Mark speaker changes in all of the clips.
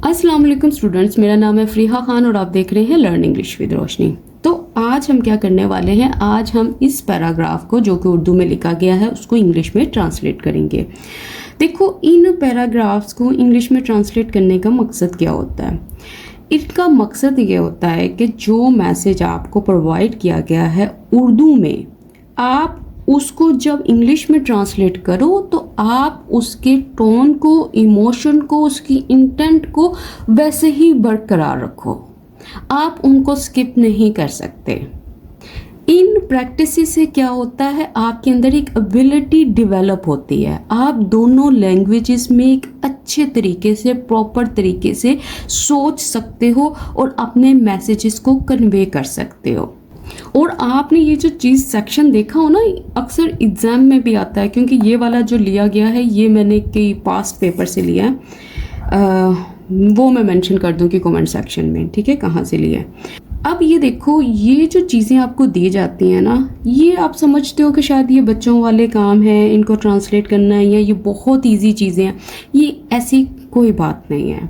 Speaker 1: अस्सलाम वालेकुम स्टूडेंट्स, मेरा नाम है फ़रीहा खान और आप देख रहे हैं लर्न इंग्लिश विद रोशनी। तो आज हम क्या करने वाले हैं, आज हम इस पैराग्राफ को जो कि उर्दू में लिखा गया है उसको इंग्लिश में ट्रांसलेट करेंगे। देखो, इन पैराग्राफ्स को इंग्लिश में ट्रांसलेट करने का मकसद क्या होता है। इनका मकसद ये होता है कि जो मैसेज आपको प्रोवाइड किया गया है उर्दू में, आप उसको जब इंग्लिश में ट्रांसलेट करो तो आप उसके टोन को, इमोशन को, उसकी इंटेंट को वैसे ही बरकरार रखो। आप उनको स्किप नहीं कर सकते। इन प्रैक्टिस से क्या होता है, आपके अंदर एक एबिलिटी डेवलप होती है। आप दोनों लैंग्वेजेस में एक अच्छे तरीके से, प्रॉपर तरीके से सोच सकते हो और अपने मैसेजेस को कन्वे कर सकते हो। और आपने ये जो चीज़ सेक्शन देखा हो ना, अक्सर एग्ज़ाम में भी आता है, क्योंकि ये वाला जो लिया गया है ये मैंने कई पास्ट पेपर से लिया है। वो मैं मेंशन कर दूँ कमेंट सेक्शन में, ठीक है, कहाँ से लिया है। अब ये देखो, ये जो चीज़ें आपको दी जाती हैं ना, ये आप समझते हो कि शायद ये बच्चों वाले काम है, इनको ट्रांसलेट करना है, या ये बहुत ईजी चीज़ें हैं। ये ऐसी कोई बात नहीं है।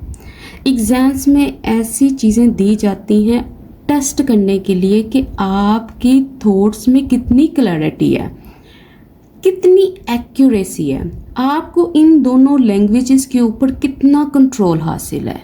Speaker 1: एग्ज़ाम्स में ऐसी चीज़ें दी जाती हैं टेस्ट करने के लिए कि आपकी थॉट्स में कितनी क्लैरिटी है, कितनी एक्यूरेसी है, आपको इन दोनों लैंग्वेजेस के ऊपर कितना कंट्रोल हासिल है।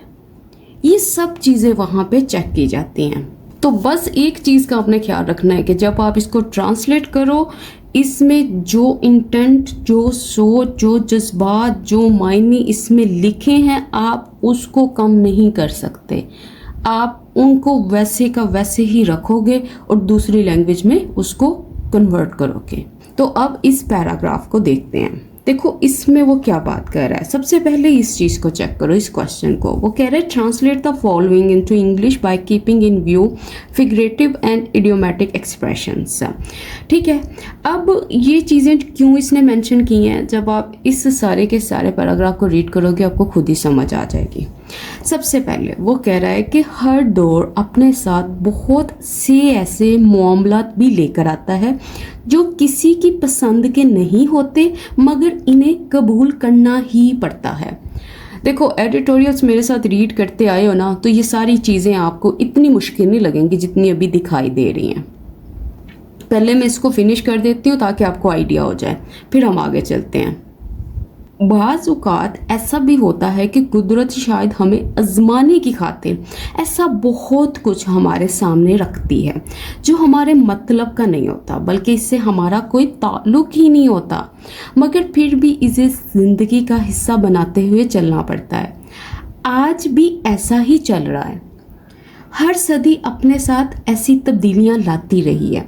Speaker 1: ये सब चीज़ें वहाँ पे चेक की जाती हैं। तो बस एक चीज़ का आपने ख्याल रखना है कि जब आप इसको ट्रांसलेट करो, इसमें जो इंटेंट, जो सोच, जो जज्बात, जो मायने इसमें लिखे हैं, आप उसको कम नहीं कर सकते। आप उनको वैसे का वैसे ही रखोगे और दूसरी लैंग्वेज में उसको कन्वर्ट करोगे। तो अब इस पैराग्राफ को देखते हैं। देखो, इसमें वो क्या बात कर रहा है। सबसे पहले इस चीज़ को चेक करो, इस क्वेश्चन को। वो कह रहा है translate the following into English by keeping in view figurative and idiomatic expressions. ठीक है, अब ये चीज़ें क्यों इसने मेंशन की हैं, जब आप इस सारे के सारे पैराग्राफ को रीड करोगे आपको खुद ही समझ आ जाएगी। सबसे पहले वो कह रहा है कि हर दौर अपने साथ बहुत से ऐसे मामलात भी लेकर आता है जो किसी की पसंद के नहीं होते, मगर इन्हें कबूल करना ही पड़ता है। देखो, एडिटोरियल्स मेरे साथ रीड करते आए हो ना, तो ये सारी चीज़ें आपको इतनी मुश्किल नहीं लगेंगी जितनी अभी दिखाई दे रही हैं। पहले मैं इसको फिनिश कर देती हूँ ताकि आपको आइडिया हो जाए, फिर हम आगे चलते हैं। बाज़ औक़ात ऐसा भी होता है कि कुदरत शायद हमें आज़माने की खातिर ऐसा बहुत कुछ हमारे सामने रखती है जो हमारे मतलब का नहीं होता, बल्कि इससे हमारा कोई ताल्लुक़ ही नहीं होता, मगर फिर भी इसे ज़िंदगी का हिस्सा बनाते हुए चलना पड़ता है। आज भी ऐसा ही चल रहा है। हर सदी अपने साथ ऐसी तब्दीलियाँ लाती रही है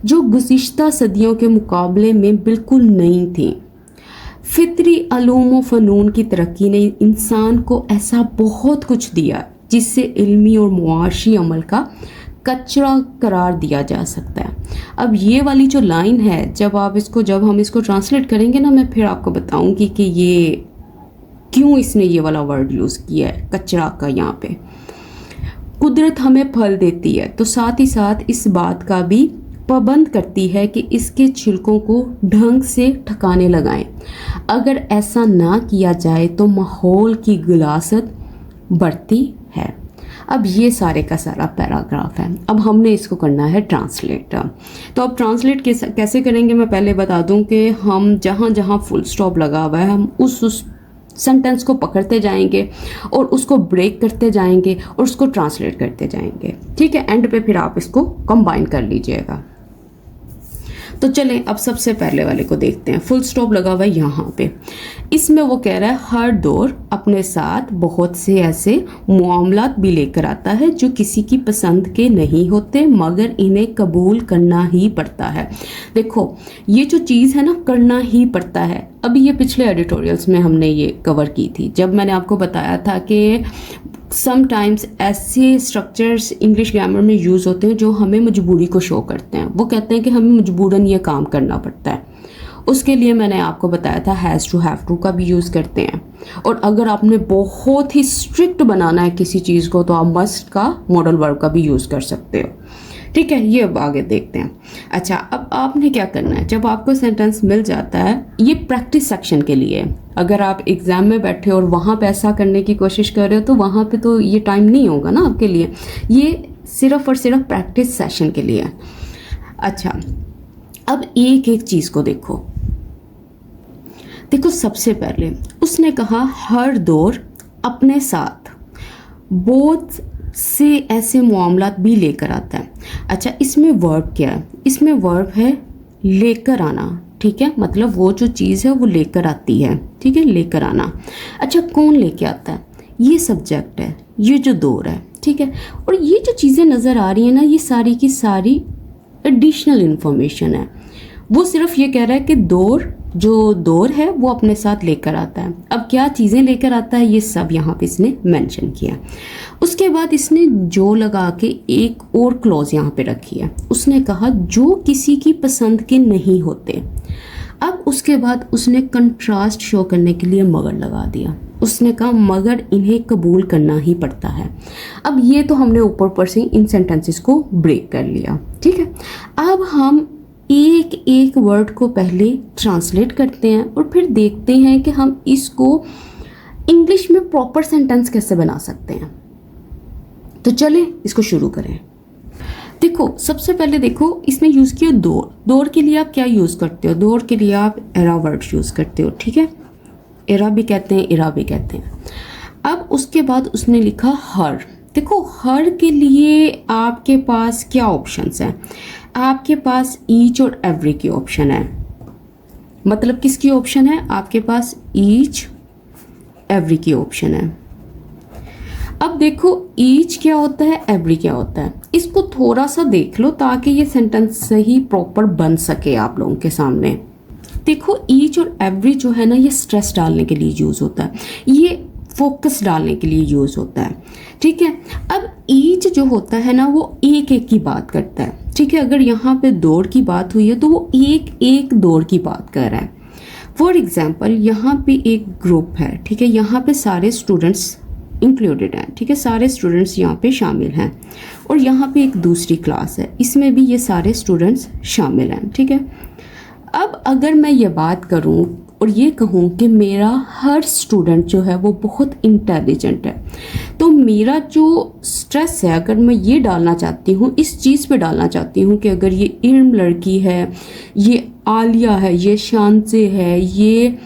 Speaker 1: जो गुज़िश्ता सदियों के मुकाबले में बिल्कुल नई थी। फितरी अलूम व फ़नून की तरक्की ने इंसान को ऐसा बहुत कुछ दिया जिससे इल्मी और मुआशी अमल का कचरा करार दिया जा सकता है। अब ये वाली जो लाइन है, जब हम इसको ट्रांसलेट करेंगे ना, मैं फिर आपको बताऊंगी कि ये क्यों इसने ये वाला वर्ड यूज़ किया है, कचरा का। यहाँ पे कुदरत हमें फल देती है तो साथ ही साथ इस बात का भी पाबंद करती है कि इसके छिलकों को ढंग से ठिकाने लगाएं। अगर ऐसा ना किया जाए तो माहौल की गिलासत बढ़ती है। अब ये सारे का सारा पैराग्राफ है। अब हमने इसको करना है ट्रांसलेट। तो अब ट्रांसलेट कैसे करेंगे, मैं पहले बता दूं कि हम जहाँ जहाँ फुल स्टॉप लगा हुआ है, हम उस सेंटेंस को पकड़ते जाएंगे और उसको ब्रेक करते जाएंगे और उसको ट्रांसलेट करते जाएंगे। ठीक है, एंड पे फिर आप इसको कंबाइन कर लीजिएगा। तो चलें, अब सबसे पहले वाले को देखते हैं। फुल स्टॉप लगा हुआ है यहाँ पे। इसमें वो कह रहा है हर दौर अपने साथ बहुत से ऐसे मामलात भी लेकर आता है जो किसी की पसंद के नहीं होते, मगर इन्हें कबूल करना ही पड़ता है। देखो, ये जो चीज़ है ना, करना ही पड़ता है। अभी ये पिछले एडिटोरियल्स में हमने ये कवर की थी, जब मैंने आपको बताया था कि समटाइम्स ऐसे स्ट्रक्चर्स इंग्लिश ग्रामर में यूज़ होते हैं जो हमें मजबूरी को शो करते हैं। वो कहते हैं कि हमें मजबूरन ये काम करना पड़ता है। उसके लिए मैंने आपको बताया था हैज़ टू, हैव टू का भी यूज़ करते हैं। और अगर आपने बहुत ही स्ट्रिक्ट बनाना है किसी चीज़ को तो आप मस्ट का, मॉडल वर्ब का भी यूज़ कर सकते हो। ठीक है, ये अब आगे देखते हैं। अच्छा, अब आपने क्या करना है, जब आपको सेंटेंस मिल जाता है, ये प्रैक्टिस सेक्शन के लिए है। अगर आप एग्जाम में बैठे और वहाँ पे ऐसा करने की कोशिश कर रहे हो तो वहाँ पे तो ये टाइम नहीं होगा ना आपके लिए, ये सिर्फ और सिर्फ प्रैक्टिस सेशन के लिए है। अच्छा, अब एक एक चीज़ को देखो। सबसे पहले उसने कहा हर दौर अपने साथ बहुत से ऐसे मामलात भी लेकर आता है। अच्छा, इसमें वर्ब क्या है? इसमें वर्ब है लेकर आना। ठीक है, मतलब वो जो चीज़ है वो लेकर आती है। ठीक है, लेकर आना। अच्छा, कौन लेके आता है? ये सब्जेक्ट है, ये जो दौर है। ठीक है, और ये जो चीज़ें नज़र आ रही हैं ना, ये सारी की सारी एडिशनल इंफॉर्मेशन है। वो सिर्फ ये कह रहा है कि जो दौर है वो अपने साथ लेकर आता है। अब क्या चीज़ें लेकर आता है ये सब यहाँ पे इसने मेंशन किया। उसके बाद इसने जो लगा के एक और क्लॉज यहाँ पे रखी है। उसने कहा जो किसी की पसंद के नहीं होते। अब उसके बाद उसने कंट्रास्ट शो करने के लिए मगर लगा दिया। उसने कहा मगर इन्हें कबूल करना ही पड़ता है। अब ये तो हमने ऊपर से इन सेंटेंसेस को ब्रेक कर लिया। ठीक है, अब हम एक एक वर्ड को पहले ट्रांसलेट करते हैं और फिर देखते हैं कि हम इसको इंग्लिश में प्रॉपर सेंटेंस कैसे बना सकते हैं। तो चलें इसको शुरू करें। सबसे पहले इसमें यूज़ किया दौर। दौर के लिए आप क्या यूज़ करते हो? दौर के लिए आप एरा वर्ड यूज़ करते हो। ठीक है, एरा भी कहते हैं, इरा भी कहते हैं। अब उसके बाद उसने लिखा हर। हर के लिए आपके पास क्या ऑप्शंस हैं? आपके पास ईच और एवरी की ऑप्शन है। मतलब किसकी ऑप्शन है? आपके पास ईच एवरी की ऑप्शन है। अब ईच क्या होता है, एवरी क्या होता है, इसको थोड़ा सा देख लो ताकि ये सेंटेंस सही प्रॉपर बन सके आप लोगों के सामने। ईच और एवरी जो है ना, ये स्ट्रेस डालने के लिए यूज़ होता है, ये फोकस डालने के लिए यूज़ होता है। ठीक है, अब ईच जो होता है ना, वो एक एक की बात करता है। ठीक है, अगर यहाँ पे दौड़ की बात हुई है तो वो एक एक दौड़ की बात कर रहा है। फॉर एग्जाम्पल, यहाँ पे एक ग्रुप है। ठीक है, यहाँ पे सारे स्टूडेंट्स इंक्लूडेड हैं। ठीक है, सारे स्टूडेंट्स यहाँ पे शामिल हैं। और यहाँ पे एक दूसरी क्लास है, इसमें भी ये सारे स्टूडेंट्स शामिल हैं। ठीक है, अब अगर मैं ये बात करूँ और ये कहूँ कि मेरा हर स्टूडेंट जो है वो बहुत इंटेलिजेंट है, तो मेरा जो स्ट्रेस है, अगर मैं ये डालना चाहती हूँ, इस चीज़ पे डालना चाहती हूँ कि अगर ये इल्म लड़की है, ये आलिया है, ये शांसे है, ये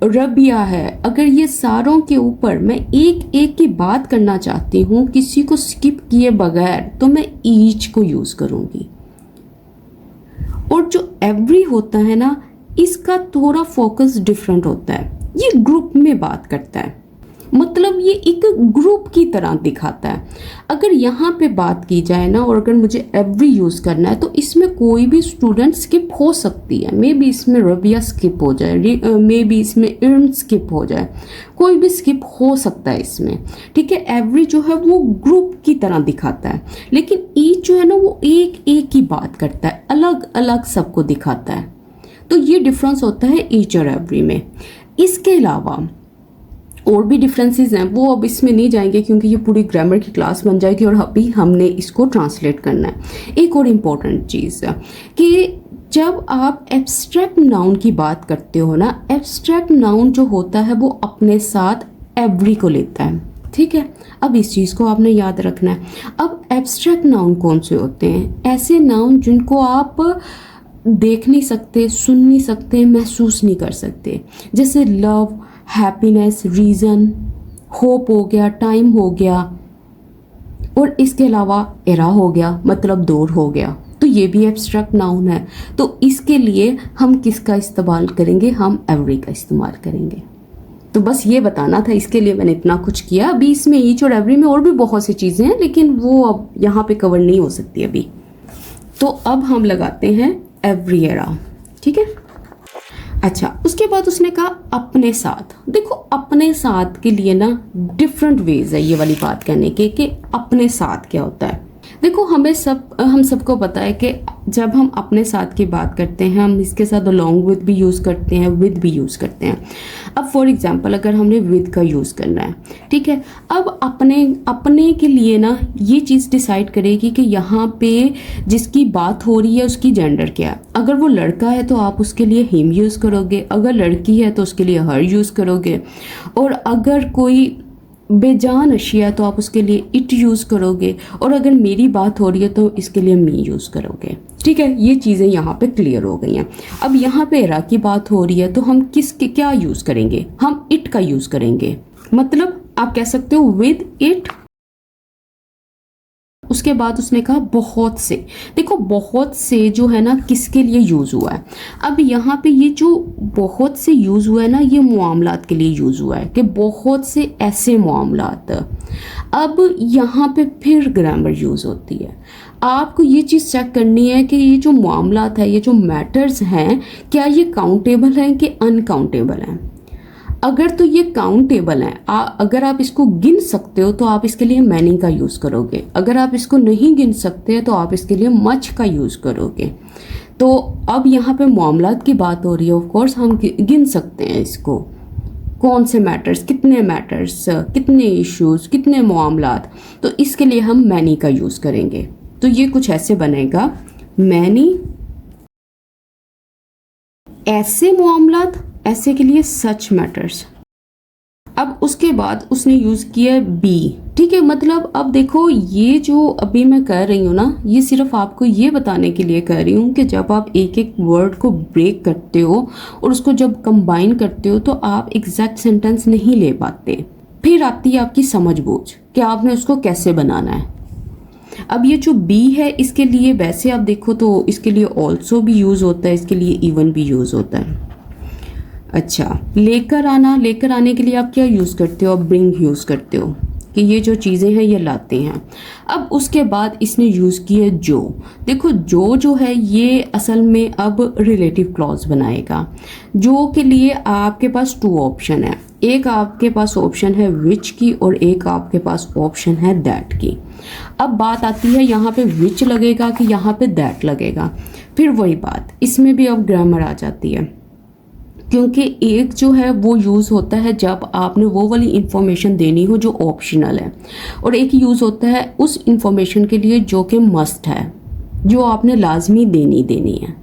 Speaker 1: रबिया है, अगर ये सारों के ऊपर मैं एक एक की बात करना चाहती हूँ किसी को स्किप किए बगैर, तो मैं ईच को यूज़ करूँगी। और जो एवरी होता है ना, इसका थोड़ा फोकस डिफरेंट होता है। ये ग्रुप में बात करता है, मतलब ये एक ग्रुप की तरह दिखाता है। अगर यहाँ पे बात की जाए ना, और अगर मुझे एवरी यूज़ करना है, तो इसमें कोई भी स्टूडेंट स्किप हो सकती है। मे बी इसमें रबिया स्किप हो जाए, मे बी इसमें इर्न स्किप हो जाए, कोई भी स्किप हो सकता है इसमें। ठीक है, एवरी जो है वो ग्रुप की तरह दिखाता है, लेकिन ईच जो है ना, वो एक एक की बात करता है, अलग अलग सबको दिखाता है। तो ये डिफरेंस होता है ईच और एवरी में। इसके अलावा और भी डिफरेंसेस हैं, वो अब इसमें नहीं जाएंगे क्योंकि ये पूरी ग्रामर की क्लास बन जाएगी और अभी हमने इसको ट्रांसलेट करना है। एक और इम्पॉर्टेंट चीज़ है कि जब आप एब्स्ट्रैक्ट नाउन की बात करते हो ना, एब्स्ट्रैक्ट नाउन जो होता है वो अपने साथ एवरी को लेता है। ठीक है, अब इस चीज़ को आपने याद रखना है। अब एब्स्ट्रैक्ट नाउन कौन से होते हैं? ऐसे नाउन जिनको आप देख नहीं सकते, सुन नहीं सकते, महसूस नहीं कर सकते, जैसे लव, हैप्पीनेस, रीज़न, होप हो गया, टाइम हो गया, और इसके अलावा एरा हो गया, मतलब दौर हो गया। तो ये भी एब्स्ट्रैक्ट नाउन है। तो इसके लिए हम किसका इस्तेमाल करेंगे? हम एवरी का इस्तेमाल करेंगे। तो बस ये बताना था, इसके लिए मैंने इतना कुछ किया। अभी इसमें ईच और एवरी में और भी बहुत सी चीज़ें हैं, लेकिन वो अब यहाँ पे कवर नहीं हो सकती अभी। तो अब हम लगाते हैं एवरी एरा। ठीक है, अच्छा, उसके बाद उसने कहा अपने साथ। अपने साथ के लिए ना डिफरेंट वेज है ये वाली बात कहने के कि अपने साथ क्या होता है। देखो हम सबको पता है कि जब हम अपने साथ की बात करते हैं हम इसके साथ अलोंग विद भी यूज़ करते हैं, विद भी यूज़ करते हैं। अब फॉर एग्जांपल अगर हमने विद का यूज़ करना है, ठीक है, अब अपने के लिए ना ये चीज़ डिसाइड करेगी कि यहाँ पे जिसकी बात हो रही है उसकी जेंडर क्या है। अगर वो लड़का है तो आप उसके लिए हिम यूज़ करोगे, अगर लड़की है तो उसके लिए हर यूज़ करोगे, और अगर कोई बेजान अशिया है तो आप उसके लिए इट यूज़ करोगे, और अगर मेरी बात हो रही है तो इसके लिए मी यूज़ करोगे। ठीक है, ये चीज़ें यहाँ पे क्लियर हो गई हैं। अब यहाँ पे एरा की बात हो रही है तो हम क्या यूज़ करेंगे, हम इट का यूज़ करेंगे। मतलब आप कह सकते हो विद इट। उसके बाद उसने कहा बहुत से। देखो बहुत से जो है ना किसके लिए यूज़ हुआ है। अब यहाँ पे ये जो बहुत से यूज़ हुआ है ना ये मामलात के लिए यूज़ हुआ है कि बहुत से ऐसे मामलात। अब यहाँ पे फिर ग्रामर यूज़ होती है। आपको ये चीज़ चेक करनी है कि ये जो मामलात है, ये जो मैटर्स हैं, क्या ये काउंटेबल हैं कि अनकाउंटेबल हैं। अगर तो ये काउंटेबल है, अगर आप इसको गिन सकते हो तो आप इसके लिए मैनी का यूज़ करोगे। अगर आप इसको नहीं गिन सकते तो आप इसके लिए मच का यूज़ करोगे। तो अब यहाँ पे मामलात की बात हो रही है, ऑफ कोर्स हम गिन सकते हैं इसको, कौन से मैटर्स, कितने इश्यूज, कितने मामलात। तो इसके लिए हम मैनी का यूज़ करेंगे। तो ये कुछ ऐसे बनेगा, मैनी ऐसे मामलात, ऐसे के लिए सच मैटर्स। अब उसके बाद उसने यूज़ किया बी। ठीक है, मतलब अब देखो ये जो अभी मैं कह रही हूँ ना, ये सिर्फ आपको ये बताने के लिए कह रही हूँ कि जब आप एक एक वर्ड को ब्रेक करते हो और उसको जब कंबाइन करते हो तो आप एग्जैक्ट सेंटेंस नहीं ले पाते। फिर आती है आपकी समझ बूझ कि आपने उसको कैसे बनाना है। अब ये जो बी है इसके लिए वैसे आप देखो तो इसके लिए ऑल्सो भी यूज़ होता है, इसके लिए इवन भी यूज़ होता है। अच्छा, लेकर आने के लिए आप क्या यूज़ करते हो, आप ब्रिंग यूज़ करते हो कि ये जो चीज़ें हैं ये लाते हैं। अब उसके बाद इसने यूज़ किया जो। देखो जो है ये असल में अब रिलेटिव क्लॉज बनाएगा। जो के लिए आपके पास 2 ऑप्शन है, एक आपके पास ऑप्शन है विच की और एक आपके पास ऑप्शन है दैट की। अब बात आती है यहाँ पे विच लगेगा कि यहाँ पे दैट लगेगा। फिर वही बात, इसमें भी अब ग्रामर आ जाती है, क्योंकि एक जो है वो यूज़ होता है जब आपने वो वाली इंफॉर्मेशन देनी हो जो ऑप्शनल है, और एक यूज़ होता है उस इंफॉर्मेशन के लिए जो कि मस्ट है, जो आपने लाजमी देनी है।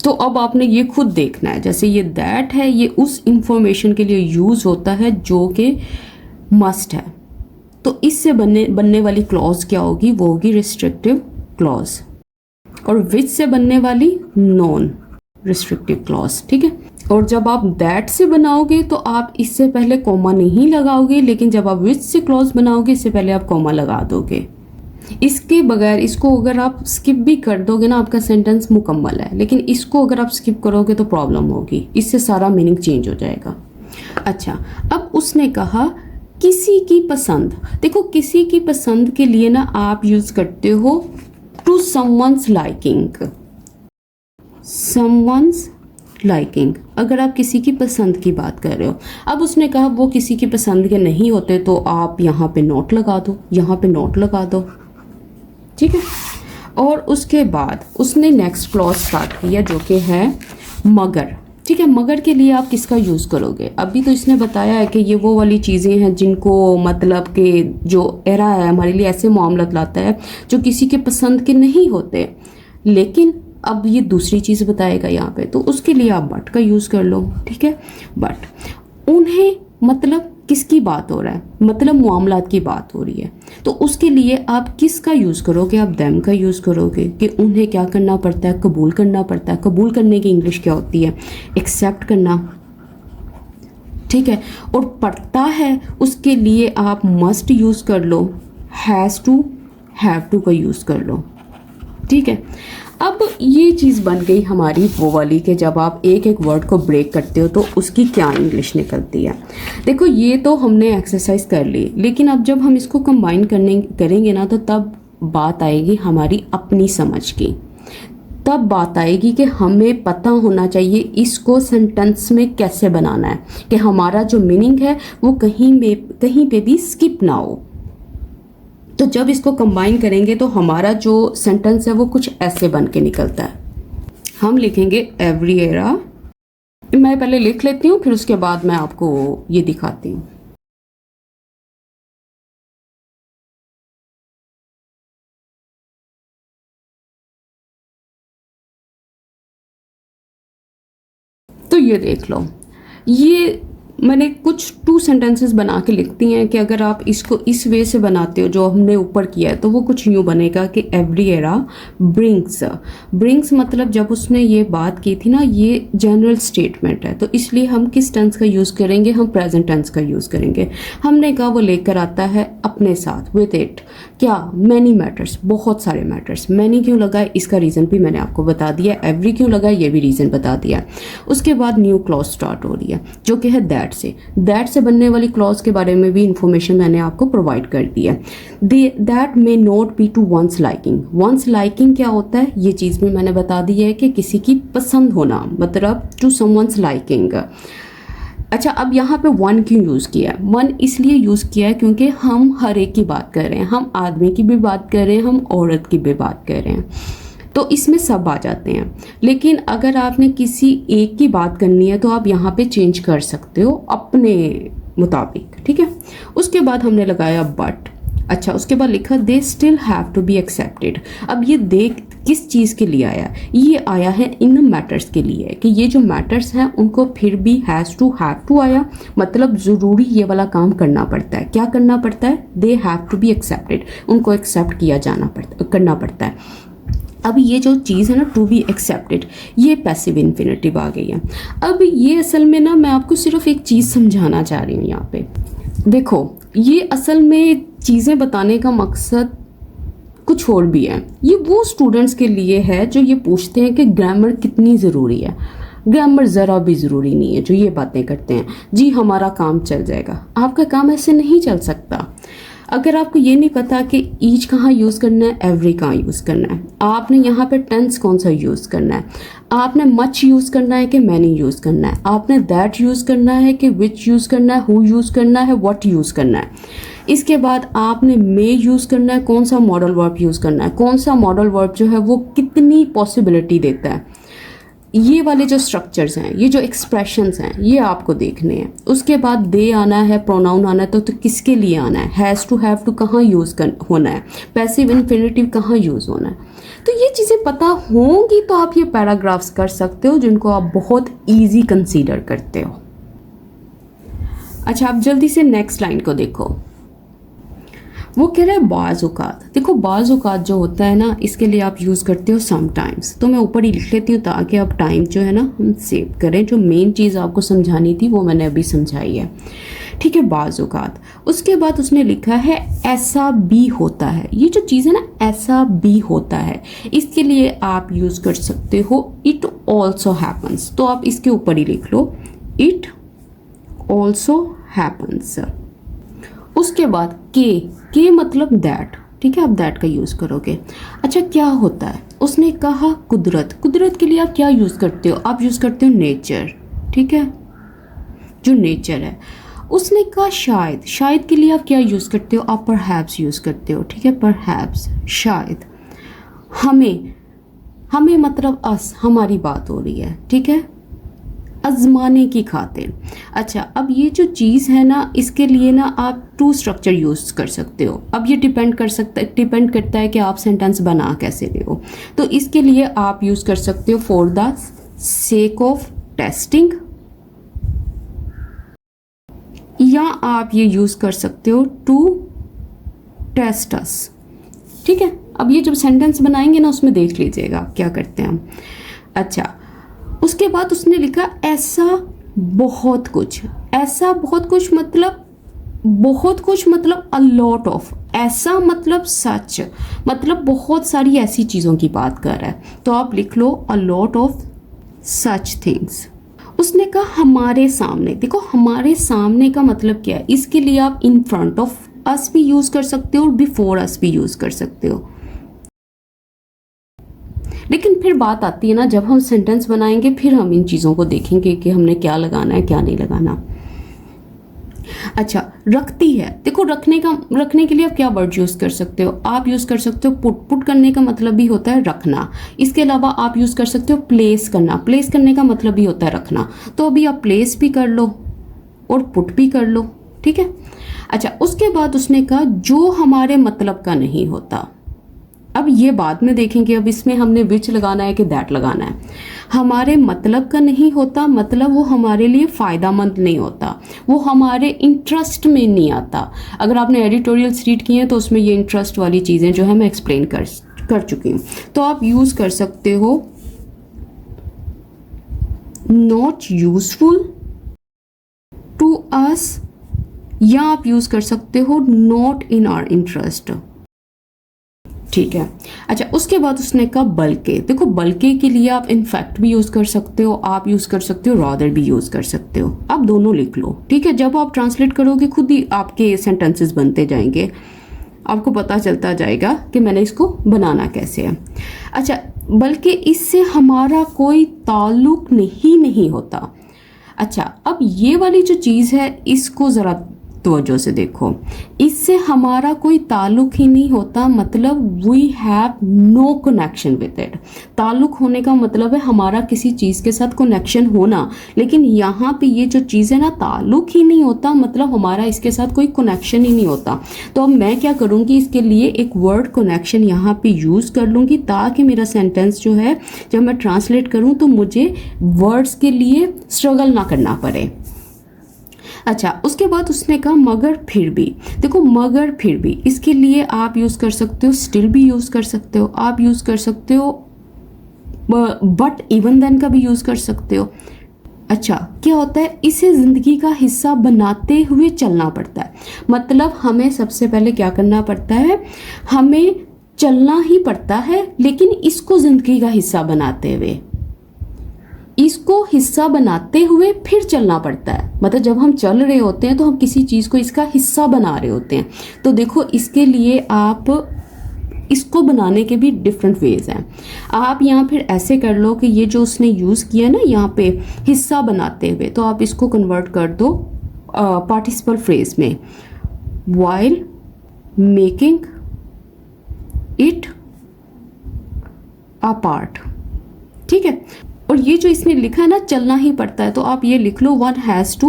Speaker 1: तो अब आपने ये खुद देखना है, जैसे ये दैट है ये उस इंफॉर्मेशन के लिए यूज़ होता है जो कि मस्ट है। तो इससे बनने वाली क्लॉज क्या होगी, वो होगी रिस्ट्रिक्टिव क्लॉज, और विच से बनने वाली नॉन रिस्ट्रिक्टिव क्लॉज। ठीक है, और जब आप दैट से बनाओगे तो आप इससे पहले कॉमा नहीं लगाओगे, लेकिन जब आप विच से क्लॉज बनाओगे इससे पहले आप कॉमा लगा दोगे। इसके बगैर इसको अगर आप स्किप भी कर दोगे ना आपका सेंटेंस मुकम्मल है, लेकिन इसको अगर आप स्किप करोगे तो प्रॉब्लम होगी, इससे सारा मीनिंग चेंज हो जाएगा। अच्छा, अब उसने कहा किसी की पसंद। देखो किसी की पसंद के लिए ना आप यूज करते हो to someone's liking. Someone's liking, अगर आप किसी की पसंद की बात कर रहे हो। अब उसने कहा वो किसी की पसंद के नहीं होते तो आप यहाँ पे नोट लगा दो, यहाँ पे नोट लगा दो। ठीक है, और उसके बाद उसने नेक्स्ट क्लॉज स्टार्ट किया जो कि है मगर। ठीक है, मगर के लिए आप किसका यूज़ करोगे। अभी तो इसने बताया है कि ये वो वाली चीज़ें हैं जिनको मतलब कि जो एरा है हमारे लिए ऐसे मामला लाता है जो किसी के पसंद के नहीं होते, लेकिन अब ये दूसरी चीज़ बताएगा यहाँ पे, तो उसके लिए आप बट का यूज़ कर लो। ठीक है, बट उन्हें मतलब किसकी बात हो रहा है, मतलब मामलात की बात हो रही है, तो उसके लिए आप किसका यूज़ करोगे, आप देम का यूज़ करोगे कि उन्हें क्या करना पड़ता है, कबूल करना पड़ता है। कबूल करने की इंग्लिश क्या होती है, एक्सेप्ट करना। ठीक है, और पड़ता है उसके लिए आप मस्ट यूज़ कर लो, हैज़ टू, हैव टू का यूज़ कर लो। ठीक है, अब ये चीज़ बन गई हमारी वो वाली कि जब आप एक एक वर्ड को ब्रेक करते हो तो उसकी क्या इंग्लिश निकलती है। देखो ये तो हमने एक्सरसाइज कर ली, लेकिन अब जब हम इसको कंबाइन करेंगे ना तो तब बात आएगी हमारी अपनी समझ की। तब बात आएगी कि हमें पता होना चाहिए इसको सेंटेंस में कैसे बनाना है कि हमारा जो मीनिंग है वो कहीं पे भी स्किप ना हो। तो जब इसको कंबाइन करेंगे तो हमारा जो सेंटेंस है वो कुछ ऐसे बन के निकलता है। हम लिखेंगे एवरी एरा। मैं पहले लिख लेती हूँ, फिर उसके बाद मैं आपको ये दिखाती हूँ। तो ये देख लो, ये मैंने कुछ 2 सेंटेंसेस बना के लिखती हैं कि अगर आप इसको इस वे से बनाते हो जो हमने ऊपर किया है तो वो कुछ यूँ बनेगा कि एवरी एरा ब्रिंग्स मतलब जब उसने ये बात की थी ना, ये जनरल स्टेटमेंट है, तो इसलिए हम किस टेंस का यूज़ करेंगे, हम प्रेजेंट टेंस का यूज़ करेंगे। हमने कहा वो लेकर आता है अपने साथ, विद इट क्या, मैनी मैटर्स, बहुत सारे मैटर्स। मैनी क्यों लगा है इसका रीज़न भी मैंने आपको बता दिया, एवरी क्यों लगा ये भी रीज़न बता दिया। उसके बाद न्यू क्लॉज स्टार्ट हो रही है जो कि है दैट से बनने वाली क्लॉज के बारे में भी इंफॉर्मेशन मैंने आपको प्रोवाइड कर दी है। That may not be to one's liking क्या होता है, ये चीज़ भी मैंने बता दी है कि किसी की पसंद होना, मतलब टू समवंस लाइकिंग। अच्छा, अब यहाँ पे वन क्यों यूज़ किया है? वन इसलिए यूज़ किया है क्योंकि हम हर एक की बात कर रहे हैं, हम आदमी की भी बात कर रहे हैं, हम औरत की भी बात कर रहे हैं, तो इसमें सब आ जाते हैं। लेकिन अगर आपने किसी एक की बात करनी है तो आप यहाँ पे चेंज कर सकते हो अपने मुताबिक, ठीक है। उसके बाद हमने लगाया बट। अच्छा, उसके बाद लिखा they still have to be accepted. अब ये देख किस चीज़ के लिए आया, ये आया है इन मैटर्स के लिए, कि ये जो मैटर्स हैं उनको फिर भी हैव टू आया, मतलब ज़रूरी ये वाला काम करना पड़ता है। क्या करना पड़ता है? They have to be accepted, उनको एक्सेप्ट किया करना पड़ता है। अब ये जो चीज़ है ना, टू बी एक्सेप्टेड, ये पैसिव इन्फिनेटिव आ गई है। अब ये असल में ना मैं आपको सिर्फ एक चीज़ समझाना चाह रही हूँ यहाँ पे। देखो, ये असल में चीज़ें बताने का मकसद कुछ और भी है। ये वो स्टूडेंट्स के लिए है जो ये पूछते हैं कि ग्रामर कितनी ज़रूरी है। ग्रामर ज़रा भी ज़रूरी नहीं है, जो ये बातें करते हैं जी हमारा काम चल जाएगा। आपका काम ऐसे नहीं चल सकता। अगर आपको ये नहीं पता कि ईच कहाँ यूज़ करना है, एवरी कहाँ यूज़ करना है, आपने यहाँ पे टेंस कौन सा यूज़ करना है, आपने मच यूज़ करना है कि मैनी यूज़ करना है, आपने दैट यूज़ करना है कि विच यूज़ करना है, हु यूज़ करना है, व्हाट यूज़ करना है। इसके बाद आपने मे यूज़ करना है, कौन सा मॉडल वर्ब यूज़ करना है, कौन सा मॉडल वर्ब जो है वो कितनी पॉसिबिलिटी देता है। ये वाले जो स्ट्रक्चर्स हैं, ये जो एक्सप्रेशंस हैं, ये आपको देखने हैं। उसके बाद दे आना है, प्रोनाउन आना है, तो किसके लिए आना है, हैज़ टू हैव टू कहाँ यूज़ होना है, पैसिव इन्फिनेटिव कहाँ यूज़ होना है। तो ये चीज़ें पता होंगी तो आप ये पैराग्राफ्स कर सकते हो जिनको आप बहुत ईजी कंसीडर करते हो। अच्छा, आप जल्दी से नेक्स्ट लाइन को देखो। वो कह रहा है बाज़ औक़ात। देखो, बाज़ औक़ात जो होता है ना, इसके लिए आप यूज़ करते हो समटाइम्स, तो मैं ऊपर ही लिख लेती हूँ ताकि अब टाइम जो है ना हम सेव करें। जो मेन चीज़ आपको समझानी थी वो मैंने अभी समझाई है, ठीक है, बाज़ औक़ात। उसके बाद उसने लिखा है ऐसा भी होता है। ये जो चीज़ है ना, ऐसा भी होता है, इसके लिए आप यूज़ कर सकते हो इट ऑल्सो हैपन्स। तो आप इसके ऊपर ही लिख लो इट ऑल्सो हैपन्स। उसके बाद के मतलब दैट, ठीक है, आप दैट का यूज़ करोगे। अच्छा, क्या होता है? उसने कहा कुदरत के लिए आप क्या यूज़ करते हो? आप यूज़ करते हो नेचर, ठीक है, जो नेचर है। उसने कहा शायद के लिए आप क्या यूज़ करते हो? आप परहैप्स यूज़ करते हो, ठीक है, परहैप्स, शायद। हमें मतलब अस, हमारी बात हो रही है, ठीक है, आजमाने की खातिर। अच्छा, अब ये जो चीज़ है ना, इसके लिए ना आप टू स्ट्रक्चर यूज़ कर सकते हो। अब ये डिपेंड करता है कि आप सेंटेंस बना कैसे रहे हो। तो इसके लिए आप यूज़ कर सकते हो for the sake of testing, या आप ये यूज़ कर सकते हो टू टेस्ट अस, ठीक है। अब ये जब सेंटेंस बनाएंगे ना, उसमें देख लीजिएगा आप क्या करते हैं हम। अच्छा, उसके बाद उसने लिखा ऐसा बहुत कुछ मतलब अ लॉट ऑफ, ऐसा मतलब सच, मतलब बहुत सारी ऐसी चीज़ों की बात कर रहा है, तो आप लिख लो a lot of such things. उसने कहा हमारे सामने। देखो, हमारे सामने का मतलब क्या है? इसके लिए आप इन फ्रंट ऑफ अस भी यूज़ कर सकते हो और बिफोर अस भी यूज़ कर सकते हो। लेकिन फिर बात आती है ना, जब हम सेंटेंस बनाएंगे फिर हम इन चीज़ों को देखेंगे कि हमने क्या लगाना है क्या नहीं लगाना। अच्छा, रखती है, देखो रखने के लिए आप क्या वर्ड यूज़ कर सकते हो, आप यूज़ कर सकते हो पुट करने का मतलब भी होता है रखना। इसके अलावा आप यूज़ कर सकते हो प्लेस करने का मतलब भी होता है रखना। तो अभी आप प्लेस भी कर लो और पुट भी कर लो, ठीक है। अच्छा, उसके बाद उसने कहा जो हमारे मतलब का नहीं होता। अब ये बाद में देखेंगे, अब इसमें हमने विच लगाना है कि दैट लगाना है। हमारे मतलब का नहीं होता मतलब वो हमारे लिए फ़ायदामंद नहीं होता, वो हमारे इंटरेस्ट में नहीं आता। अगर आपने एडिटोरियल्स रीड किए हैं तो उसमें ये इंटरेस्ट वाली चीज़ें जो है मैं एक्सप्लेन कर चुकी हूँ। तो आप यूज़ कर सकते हो नॉट यूजफुल टू अस, या आप यूज़ कर सकते हो नॉट इन आवर इंटरेस्ट, ठीक है। अच्छा, उसके बाद उसने कहा बल्कि, देखो बल्कि के लिए आप इनफैक्ट भी यूज़ कर सकते हो, आप यूज़ कर सकते हो रादर भी यूज़ कर सकते हो, आप दोनों लिख लो, ठीक है। जब आप ट्रांसलेट करोगे खुद ही आपके सेंटेंसेस बनते जाएंगे, आपको पता चलता जाएगा कि मैंने इसको बनाना कैसे है। अच्छा, बल्कि इससे हमारा कोई ताल्लुक नहीं होता। अच्छा, अब ये वाली जो चीज़ है इसको ज़रा तवज्जो से देखो, इससे हमारा कोई ताल्लुक ही नहीं होता मतलब we have no connection with it. ताल्लुक होने का मतलब है हमारा किसी चीज़ के साथ कनेक्शन होना, लेकिन यहाँ पे ये जो चीज़ है ना, ताल्लुक ही नहीं होता मतलब हमारा इसके साथ कोई कनेक्शन ही नहीं होता। तो अब मैं क्या करूँगी, इसके लिए एक वर्ड कनेक्शन यहाँ पे यूज़ कर लूँगी ताकि मेरा सेंटेंस जो है जब मैं ट्रांसलेट करूँ तो मुझे वर्ड्स के लिए स्ट्रगल ना करना पड़े। अच्छा, उसके बाद उसने कहा मगर फिर भी, देखो मगर फिर भी इसके लिए आप यूज़ कर सकते हो स्टिल भी यूज़ कर सकते हो, आप यूज़ कर सकते हो बट इवन देन का भी यूज़ कर सकते हो। अच्छा, क्या होता है, इसे ज़िंदगी का हिस्सा बनाते हुए चलना पड़ता है, मतलब हमें सबसे पहले क्या करना पड़ता है, हमें चलना ही पड़ता है लेकिन इसको ज़िंदगी का हिस्सा बनाते हुए, इसको हिस्सा बनाते हुए फिर चलना पड़ता है। मतलब जब हम चल रहे होते हैं तो हम किसी चीज़ को इसका हिस्सा बना रहे होते हैं। तो देखो इसके लिए आप इसको बनाने के भी डिफरेंट वेज हैं। आप यहाँ फिर ऐसे कर लो कि ये जो उसने यूज़ किया ना यहाँ पे हिस्सा बनाते हुए, तो आप इसको कन्वर्ट कर दो पार्टिसिपल फ्रेज में, while making it a part, ठीक है। और ये जो इसने लिखा है ना चलना ही पड़ता है, तो आप ये लिख लो one has to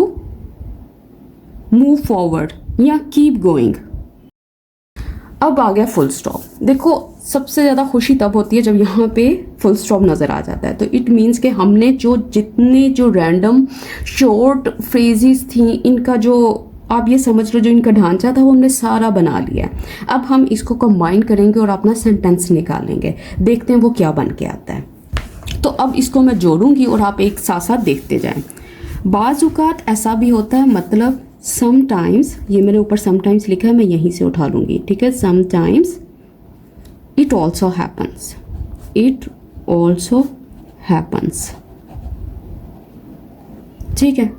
Speaker 1: move forward या कीप गोइंग। अब आ गया फुल स्टॉप। देखो सबसे ज़्यादा खुशी तब होती है जब यहाँ पे फुल स्टॉप नज़र आ जाता है, तो इट मीन्स कि हमने जितने रैंडम शॉर्ट फ्रेजेस थी, इनका जो आप ये समझ लो जो इनका ढांचा था वो हमने सारा बना लिया है। अब हम इसको कंबाइन करेंगे और अपना सेंटेंस निकालेंगे, देखते हैं वो क्या बन के आता है। तो अब इसको मैं जोड़ूंगी और आप एक साथ साथ देखते जाएं। बाज़-औक़ात ऐसा भी होता है, मतलब समटाइम्स, ये मैंने ऊपर समटाइम्स लिखा है, मैं यहीं से उठा लूँगी, ठीक है। Sometimes it also happens, it also happens, ठीक है।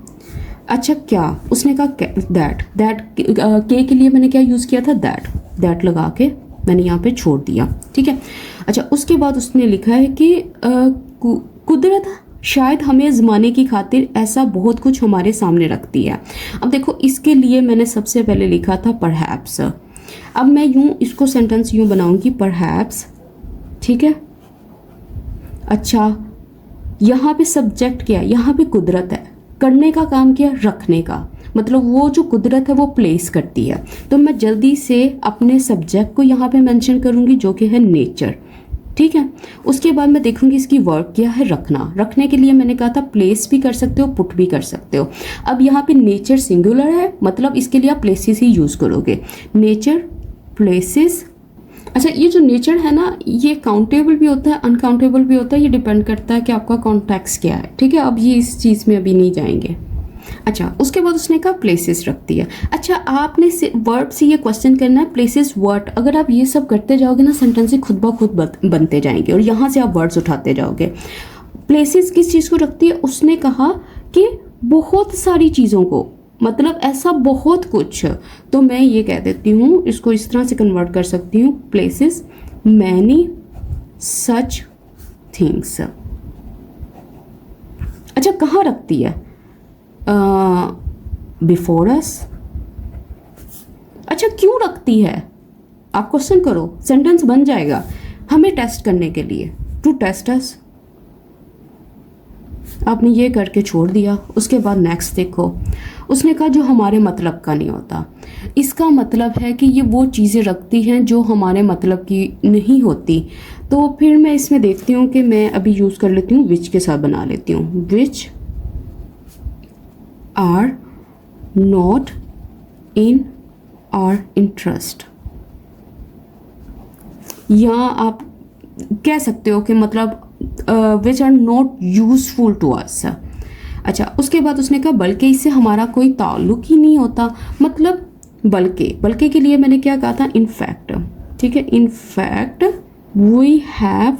Speaker 1: अच्छा, क्या उसने कहा दैट के लिए मैंने क्या यूज़ किया था, दैट लगा के मैंने यहाँ पे छोड़ दिया, ठीक है। अच्छा, उसके बाद उसने लिखा है कि कुदरत शायद हमें ज़माने की खातिर ऐसा बहुत कुछ हमारे सामने रखती है। अब देखो इसके लिए मैंने सबसे पहले लिखा था परहैप्स। अब मैं यूँ इसको सेंटेंस यूँ बनाऊँगी परहैप्स, ठीक है। अच्छा, यहाँ पे सब्जेक्ट क्या है, यहाँ पे कुदरत है, करने का काम क्या, रखने का, मतलब वो जो कुदरत है वो प्लेस करती है। तो मैं जल्दी से अपने सब्जेक्ट को यहाँ पे मेंशन करूँगी जो कि है नेचर, ठीक है। उसके बाद मैं देखूंगी इसकी वर्क क्या है, रखना। रखने के लिए मैंने कहा था प्लेस भी कर सकते हो, पुट भी कर सकते हो। अब यहाँ पे नेचर सिंगुलर है, मतलब इसके लिए आप प्लेसेस ही यूज़ करोगे, नेचर प्लेसेस। अच्छा, ये जो नेचर है ना, ये काउंटेबल भी होता है, अनकाउंटेबल भी होता है, ये डिपेंड करता है कि आपका कॉन्टेक्स्ट क्या है, ठीक है। अब ये इस चीज़ में अभी नहीं जाएंगे। अच्छा, उसके बाद उसने कहा प्लेसेस रखती है। अच्छा, आपने वर्ब से ये क्वेश्चन करना है प्लेसेस व्हाट। अगर आप ये सब करते जाओगे ना, सेंटेंस खुद ब खुद बनते जाएंगे और यहाँ से आप वर्ड्स उठाते जाओगे। प्लेसेस किस चीज़ को रखती है, उसने कहा कि बहुत सारी चीज़ों को, मतलब ऐसा बहुत कुछ। तो मैं ये कह देती हूँ, इसको इस तरह से कन्वर्ट कर सकती हूँ, प्लेसेस मैनी सच थिंग्स। अच्छा, कहाँ रखती है, बिफोर अस, अच्छा क्यों रखती है, आप क्वेश्चन करो, सेंटेंस बन जाएगा हमें टेस्ट करने के लिए, टू टेस्ट अस। आपने ये करके छोड़ दिया। उसके बाद नेक्स्ट देखो, उसने कहा जो हमारे मतलब का नहीं होता। इसका मतलब है कि ये वो चीज़ें रखती हैं जो हमारे मतलब की नहीं होती। तो फिर मैं इसमें देखती हूँ कि मैं अभी यूज़ कर लेती हूँ विच के साथ बना लेती हूँ, which are not in our interest. या आप कह सकते हो कि मतलब which are not useful to us. अच्छा उसके बाद उसने कहा बल्कि इससे हमारा कोई ताल्लुक ही नहीं होता। मतलब बल्कि के लिए मैंने क्या कहा था, इनफैक्ट। ठीक है, in fact we have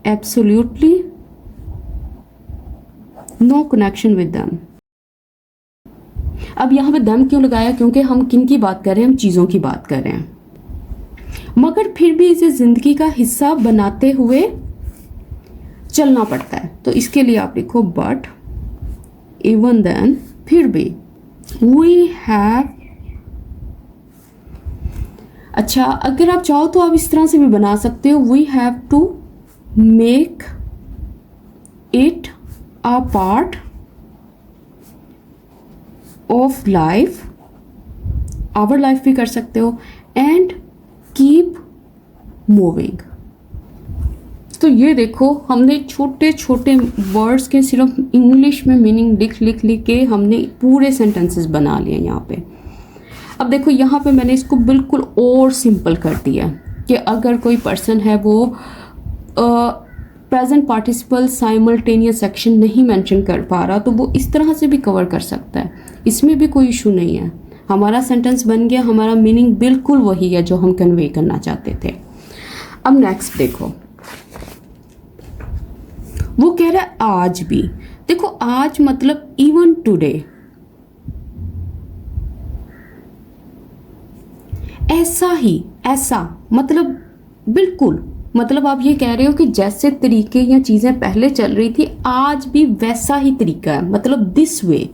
Speaker 1: absolutely no connection with them. अब यहाँ पे दम क्यों लगाया, क्योंकि हम किन की बात कर रहे हैं, हम चीज़ों की बात कर रहे हैं, मगर फिर भी इसे ज़िंदगी का हिस्सा बनाते हुए चलना पड़ता है। तो इसके लिए आप लिखो बट इवन देन, फिर भी वी हैव। अच्छा अगर आप चाहो तो आप इस तरह से भी बना सकते हो, we have to make it a part of life, our life भी कर सकते हो, एंड कीप मूविंग। तो ये देखो हमने छोटे छोटे वर्ड्स के सिर्फ इंग्लिश में मीनिंग लिख के हमने पूरे सेंटेंसेस बना लिए यहाँ पे। अब देखो यहाँ पे मैंने इसको बिल्कुल और सिंपल कर दिया कि अगर कोई पर्सन है वो प्रेजेंट पार्टिसिपल साइमल्टेनियस एक्शन नहीं मेंशन कर पा रहा तो वो इस तरह से भी कवर कर सकता है, इसमें भी कोई इशू नहीं है। हमारा सेंटेंस बन गया, हमारा मीनिंग बिल्कुल वही है जो हम कन्वे करना चाहते थे। अब नेक्स्ट देखो, वो कह रहा है आज भी। देखो आज मतलब इवन टुडे, ऐसा ही, ऐसा मतलब बिल्कुल, मतलब आप ये कह रहे हो कि जैसे तरीके या चीजें पहले चल रही थी आज भी वैसा ही तरीका है, मतलब दिस वे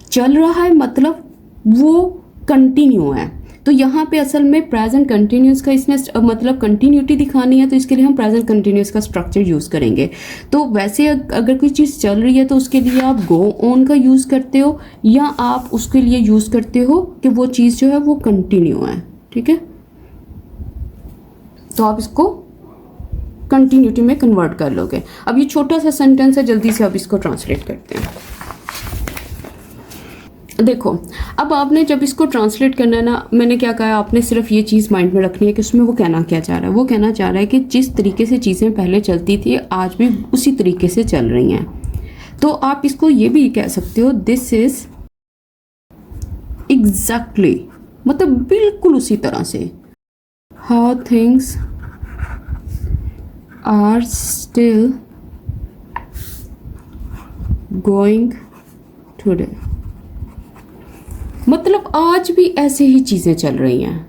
Speaker 1: चल रहा है, मतलब वो कंटिन्यू है। तो यहाँ पे असल में प्रेजेंट कंटिन्यूस का इसमें मतलब कंटिन्यूटी दिखानी है, तो इसके लिए हम प्रेजेंट कंटिन्यूस का स्ट्रक्चर यूज़ करेंगे। तो वैसे अगर कोई चीज़ चल रही है तो उसके लिए आप गो ऑन का यूज़ करते हो, या आप उसके लिए यूज़ करते हो कि वो चीज़ जो है वो कंटिन्यू है। ठीक है, तो आप इसको कंटिन्यूटी में कन्वर्ट कर लोगे। अब ये छोटा सा सेंटेंस है, जल्दी से अब इसको ट्रांसलेट करते हैं। देखो अब आपने जब इसको ट्रांसलेट करना है ना, मैंने क्या कहा, आपने सिर्फ ये चीज़ माइंड में रखनी है कि उसमें वो कहना क्या चाह रहा है। वो कहना चाह रहा है कि जिस तरीके से चीज़ें पहले चलती थी आज भी उसी तरीके से चल रही हैं। तो आप इसको ये भी कह सकते हो, दिस इज एग्जैक्टली, मतलब बिल्कुल उसी तरह से, how things are still going today. मतलब आज भी ऐसे ही चीज़ें चल रही हैं।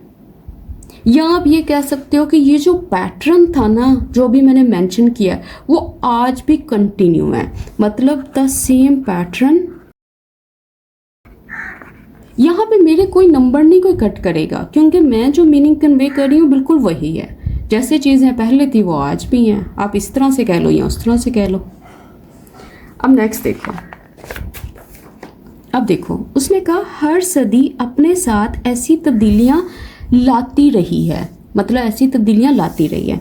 Speaker 1: या आप ये कह सकते हो कि ये जो पैटर्न था ना जो भी मैंने मेंशन किया वो आज भी कंटिन्यू है, मतलब द सेम पैटर्न। यहाँ पे मेरे कोई नंबर नहीं कोई कट करेगा, क्योंकि मैं जो मीनिंग कन्वे कर रही हूँ बिल्कुल वही है, जैसे चीज़ें पहले थी वो आज भी हैं। आप इस तरह से कह लो या उस तरह से कह लो। अब नेक्स्ट देखो, अब देखो उसने कहा हर सदी अपने साथ ऐसी तब्दीलियां लाती रही है, मतलब ऐसी तब्दीलियां लाती रही है।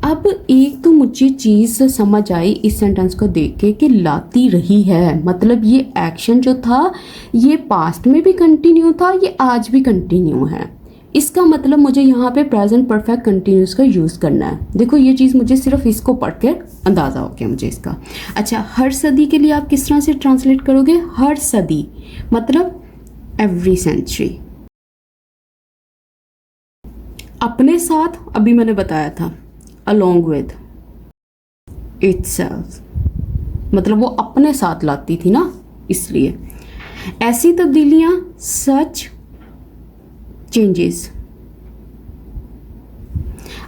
Speaker 1: अब एक तो मुझे चीज़ समझ आई इस सेंटेंस को देख के कि लाती रही है, मतलब ये एक्शन जो था ये पास्ट में भी कंटिन्यू था, ये आज भी कंटिन्यू है। इसका मतलब मुझे यहाँ पे प्रेजेंट परफेक्ट कंटिन्यूस का यूज़ करना है। देखो ये चीज़ मुझे सिर्फ इसको पढ़ के अंदाज़ा हो गया मुझे इसका। अच्छा हर सदी के लिए आप किस तरह से ट्रांसलेट करोगे, हर सदी मतलब एवरी सेंचुरी। अपने साथ अभी मैंने बताया था along with itself, मतलब वो अपने साथ लाती थी ना, इसलिए ऐसी तब्दीलियां सच चेंजेस।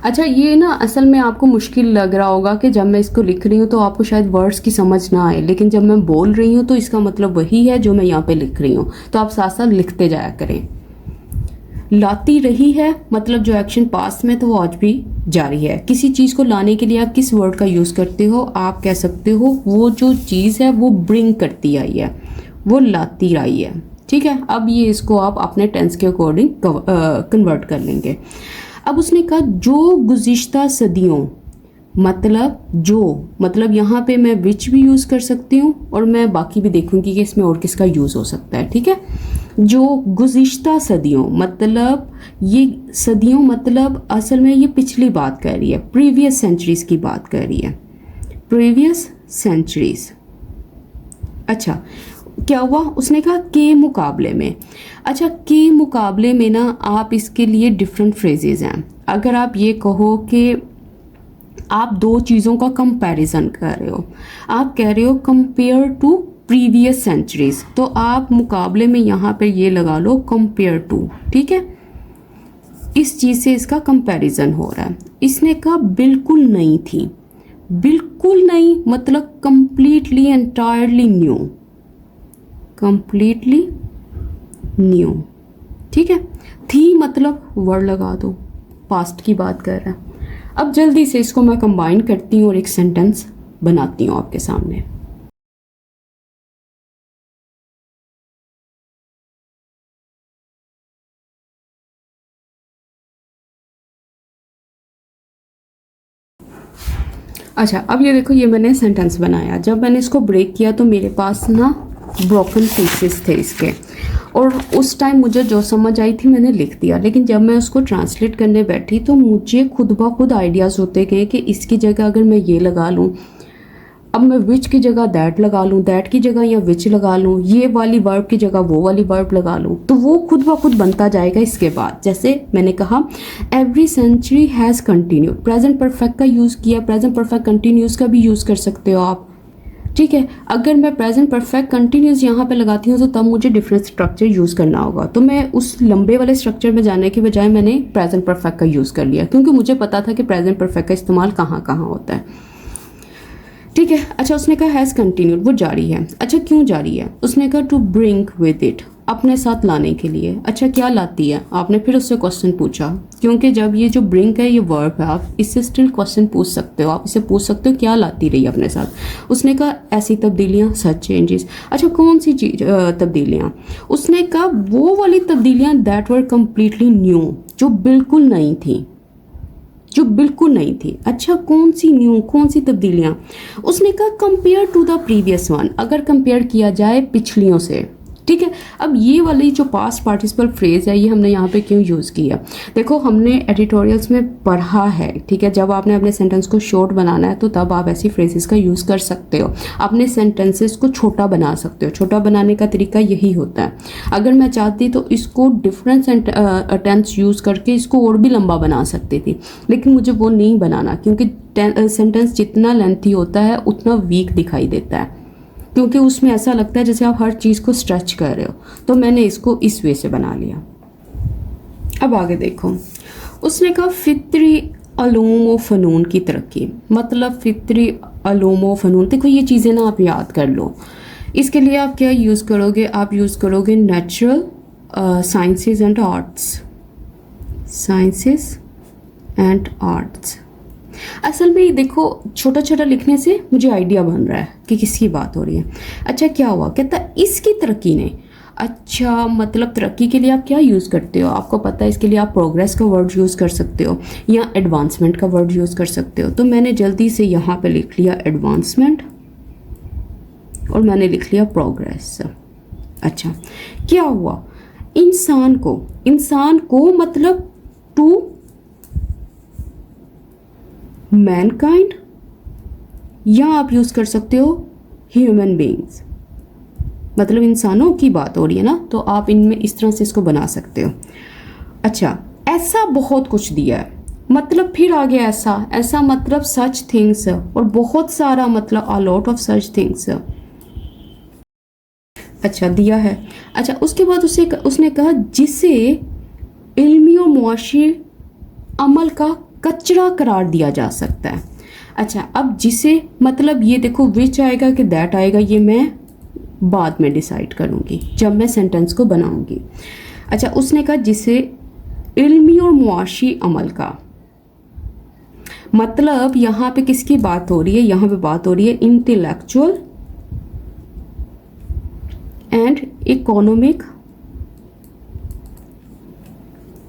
Speaker 1: अच्छा, ये ना असल में आपको मुश्किल लग रहा होगा कि जब मैं इसको लिख रही हूँ तो आपको शायद वर्ड्स की समझ ना आए, लेकिन जब मैं बोल रही हूँ तो इसका मतलब वही है जो मैं यहाँ पे लिख रही हूँ, तो आप साथ साथ लिखते जाया करें। लाती रही है मतलब जो एक्शन पास्ट में तो वो आज भी जारी है। किसी चीज़ को लाने के लिए आप किस वर्ड का यूज़ करते हो? आप कह सकते हो वो जो चीज़ है वो ब्रिंग करती आई है, वो लाती आई है। ठीक है, अब ये इसको आप अपने टेंस के अकॉर्डिंग कन्वर्ट कर लेंगे। अब उसने कहा जो गुज़िश्ता सदियों, मतलब जो, मतलब यहाँ पे मैं विच भी यूज़ कर सकती हूँ और मैं बाकी भी देखूंगी कि इसमें और किसका यूज़ हो सकता है। ठीक है, जो गुज़िश्ता सदियों मतलब ये सदियों मतलब असल में ये पिछली बात कर रही है, प्रीवियस सेंचुरीज की बात कर रही है, प्रीवियस सेंचुरीज। अच्छा, क्या हुआ? उसने कहा के मुकाबले में। अच्छा, के मुकाबले में ना आप इसके लिए डिफरेंट फ्रेजेस हैं। अगर आप ये कहो कि आप दो चीज़ों का कंपैरिजन कर रहे हो, आप कह रहे हो कंपेयर टू प्रीवियस सेंचुरीज, तो आप मुकाबले में यहाँ पे ये लगा लो कंपेयर टू। ठीक है, इस चीज़ से इसका कंपैरिजन हो रहा है। इसने कहा बिल्कुल नहीं थी, बिल्कुल नहीं मतलब completely entirely new, completely new. ठीक है, थी मतलब वर्ड लगा दो, पास्ट की बात कर रहा है। अब जल्दी से इसको मैं कंबाइन करती हूँ और एक सेंटेंस बनाती हूँ आपके सामने। अच्छा, अब ये देखो, ये मैंने सेंटेंस बनाया। जब मैंने इसको ब्रेक किया तो मेरे पास ना ब्रोकन पीसेस थे इसके, और उस टाइम मुझे जो समझ आई थी मैंने लिख दिया, लेकिन जब मैं उसको ट्रांसलेट करने बैठी तो मुझे खुद ब खुद आइडियाज़ होते गए कि इसकी जगह अगर मैं ये लगा लूँ, अब मैं विच की जगह दैट लगा लूँ, दैट की जगह या विच लगा लूँ, ये वाली वर्ब की जगह वो वाली वर्ब लगा लूँ, तो वो खुद ब खुद बनता जाएगा। इसके बाद जैसे मैंने कहा every century has continued, present perfect का यूज़ किया, प्रेजेंट परफेक्ट कंटिन्यूस का भी यूज़ कर सकते हो आप। ठीक है, अगर मैं प्रेजेंट परफेक्ट कंटिन्यूस यहाँ पे लगाती हूँ तो तब मुझे डिफरेंट स्ट्रक्चर यूज़ करना होगा, तो मैं उस लंबे वाले स्ट्रक्चर में जाने के बजाय मैंने प्रेजेंट परफेक्ट का यूज़ कर लिया, क्योंकि मुझे पता था कि प्रेजेंट परफेक्ट का इस्तेमाल कहाँ कहाँ होता है। ठीक है, अच्छा, उसने कहा हैज़ कंटिन्यूड, वो जारी है। अच्छा, क्यों जारी है? उसने कहा टू ब्रिंग विद इट, अपने साथ लाने के लिए। अच्छा, क्या लाती है? आपने फिर उससे क्वेश्चन पूछा, क्योंकि जब ये जो ब्रिंग है ये वर्ब है, आप इससे स्टिल क्वेश्चन पूछ सकते हो, आप इससे पूछ सकते हो क्या लाती रही अपने साथ। उसने कहा ऐसी तब्दीलियाँ, सच चेंजेस। अच्छा, कौन सी चीज तब्दीलियाँ? उसने कहा वो वाली तब्दीलियाँ दैट वर कम्प्लीटली न्यू, जो बिल्कुल नई थी, जो बिल्कुल नहीं थी। अच्छा, कौन सी न्यू, कौन सी तब्दीलियाँ? उसने कहा compare to the previous one, अगर कंपेयर किया जाए पिछलियों से। ठीक है, अब ये वाली जो पास्ट पार्टिसिपल फ्रेज है ये हमने यहाँ पे क्यों यूज़ किया? देखो, हमने एडिटोरियल्स में पढ़ा है। ठीक है, जब आपने अपने सेंटेंस को शॉर्ट बनाना है तो तब आप ऐसी फ्रेजेस का यूज़ कर सकते हो, अपने सेंटेंसेस को छोटा बना सकते हो। छोटा बनाने का तरीका यही होता है। अगर मैं चाहती तो इसको डिफरेंट टेंस यूज़ करके इसको और भी लंबा बना सकती थी, लेकिन मुझे वो नहीं बनाना, क्योंकि सेंटेंस जितना लेंथी होता है उतना वीक दिखाई देता है, क्योंकि उसमें ऐसा लगता है जैसे आप हर चीज़ को स्ट्रेच कर रहे हो। तो मैंने इसको इस वे से बना लिया। अब आगे देखो, उसने कहा फित्री अलूम व फ़नून की तरक्की, मतलब फित्री अलूम व फ़नून। देखो, ये चीज़ें ना आप याद कर लो। इसके लिए आप क्या यूज़ करोगे? आप यूज़ करोगे natural sciences and arts, sciences and arts. असल में देखो, छोटा छोटा लिखने से मुझे आइडिया बन रहा है कि किसकी बात हो रही है। अच्छा, क्या हुआ? कहता इसकी तरक्की ने। अच्छा, मतलब तरक्की के लिए आप क्या यूज़ करते हो? आपको पता है, इसके लिए आप प्रोग्रेस का वर्ड यूज़ कर सकते हो या एडवांसमेंट का वर्ड यूज़ कर सकते हो। तो मैंने जल्दी से यहाँ पे लिख लिया एडवांसमेंट और मैंने लिख लिया प्रोग्रेस। अच्छा, क्या हुआ? इंसान को मतलब टू मैनकाइंड, या आप यूज़ कर सकते हो ह्यूमन बींग्स, मतलब इंसानों की बात हो रही है ना, तो आप इनमें इस तरह से इसको बना सकते हो। अच्छा, ऐसा बहुत कुछ दिया है, मतलब फिर आ गया ऐसा मतलब सच थिंग्स, और बहुत सारा मतलब अ लॉट ऑफ सच थिंग्स। अच्छा, दिया है। अच्छा, उसके बाद उसने कहा जिसे इल्मी और मुआशी अमल का कचरा करार दिया जा सकता है। अच्छा, अब जिसे मतलब ये देखो विच आएगा कि दैट आएगा, ये मैं बाद में डिसाइड करूँगी जब मैं सेंटेंस को बनाऊँगी। अच्छा, उसने कहा जिसे इल्मी और मुआशी अमल का, मतलब यहाँ पे किसकी बात हो रही है? यहाँ पे बात हो रही है इंटेलेक्चुअल एंड इकोनॉमिक